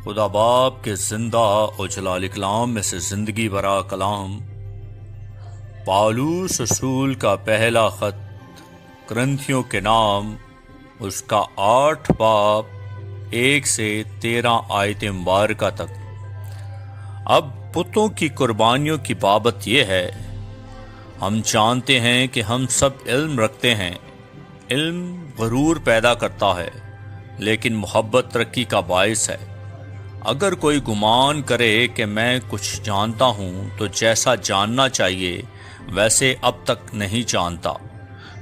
خدا باپ کے زندہ و جلال کلام میں سے زندگی برا کلام، پالوس رسول کا پہلا خط کرنتھیوں کے نام، اس کا 8 باب 1 سے 13 آیت مبارکہ تک۔ اب بتوں کی قربانیوں کی بابت یہ ہے، ہم جانتے ہیں کہ ہم سب علم رکھتے ہیں۔ علم غرور پیدا کرتا ہے، لیکن محبت ترقی کا باعث ہے۔ اگر کوئی گمان کرے کہ میں کچھ جانتا ہوں تو جیسا جاننا چاہیے ویسے اب تک نہیں جانتا،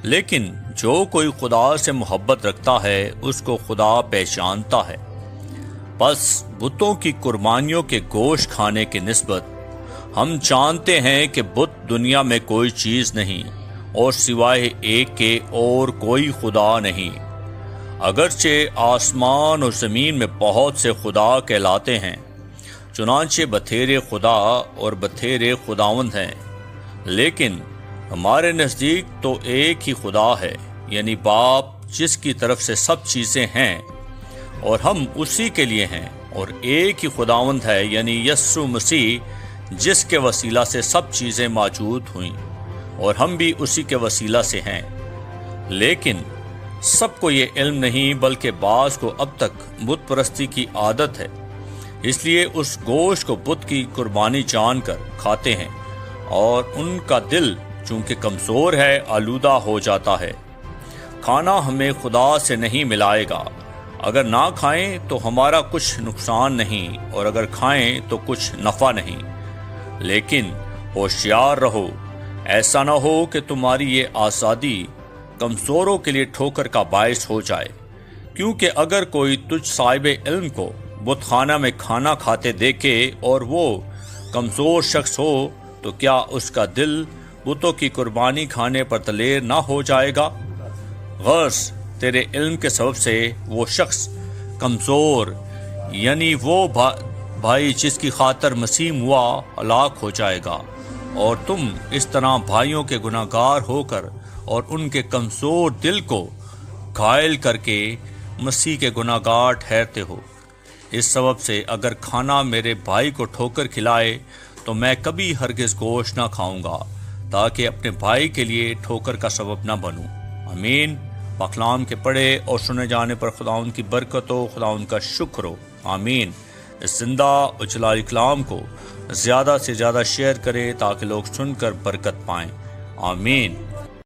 لیکن جو کوئی خدا سے محبت رکھتا ہے اس کو خدا پہچانتا ہے۔ بس بتوں کی قربانیوں کے گوشت کھانے کی نسبت ہم جانتے ہیں کہ بت دنیا میں کوئی چیز نہیں اور سوائے ایک کے اور کوئی خدا نہیں۔ اگرچہ آسمان اور زمین میں بہت سے خدا کہلاتے ہیں، چنانچہ بتھیرے خدا اور بتھیرے خداوند ہیں، لیکن ہمارے نزدیک تو ایک ہی خدا ہے، یعنی باپ، جس کی طرف سے سب چیزیں ہیں اور ہم اسی کے لیے ہیں، اور ایک ہی خداوند ہے، یعنی یسوع مسیح، جس کے وسیلہ سے سب چیزیں موجود ہوئیں اور ہم بھی اسی کے وسیلہ سے ہیں۔ لیکن سب کو یہ علم نہیں، بلکہ بعض کو اب تک بت پرستی کی عادت ہے، اس لیے اس گوشت کو بت کی قربانی جان کر کھاتے ہیں، اور ان کا دل چونکہ کمزور ہے آلودہ ہو جاتا ہے۔ کھانا ہمیں خدا سے نہیں ملائے گا۔ اگر نہ کھائیں تو ہمارا کچھ نقصان نہیں، اور اگر کھائیں تو کچھ نفع نہیں۔ لیکن ہوشیار رہو، ایسا نہ ہو کہ تمہاری یہ آزادی کمزوروں کے لیے ٹھوکر کا باعث ہو جائے، کیونکہ اگر کوئی تجھ صاحب علم کو بت خانہ میں کھانا کھاتے دیکھے اور وہ کمزور شخص ہو تو کیا اس کا دل بتوں کی قربانی کھانے پر دلیر نہ ہو جائے گا؟ غرض تیرے علم کے سبب سے وہ شخص کمزور، یعنی وہ بھائی جس کی خاطر مسیح ہوا، ہلاک ہو جائے گا، اور تم اس طرح بھائیوں کے گناہ گار ہو کر اور ان کے کمزور دل کو گھائل کر کے مسیح کے گناہ گار ٹھہرتے ہو۔ اس سبب سے اگر کھانا میرے بھائی کو ٹھوکر کھلائے تو میں کبھی ہرگز گوشت نہ کھاؤں گا، تاکہ اپنے بھائی کے لیے ٹھوکر کا سبب نہ بنوں۔ آمین۔ پاکلام کے پڑھے اور سنے جانے پر خدا ان کی برکت ہو، خدا ان کا شکر ہو۔ آمین۔ اس زندہ اور جلالی کلام کو زیادہ سے زیادہ شیئر کرے تاکہ لوگ سن کر برکت پائیں۔ آمین۔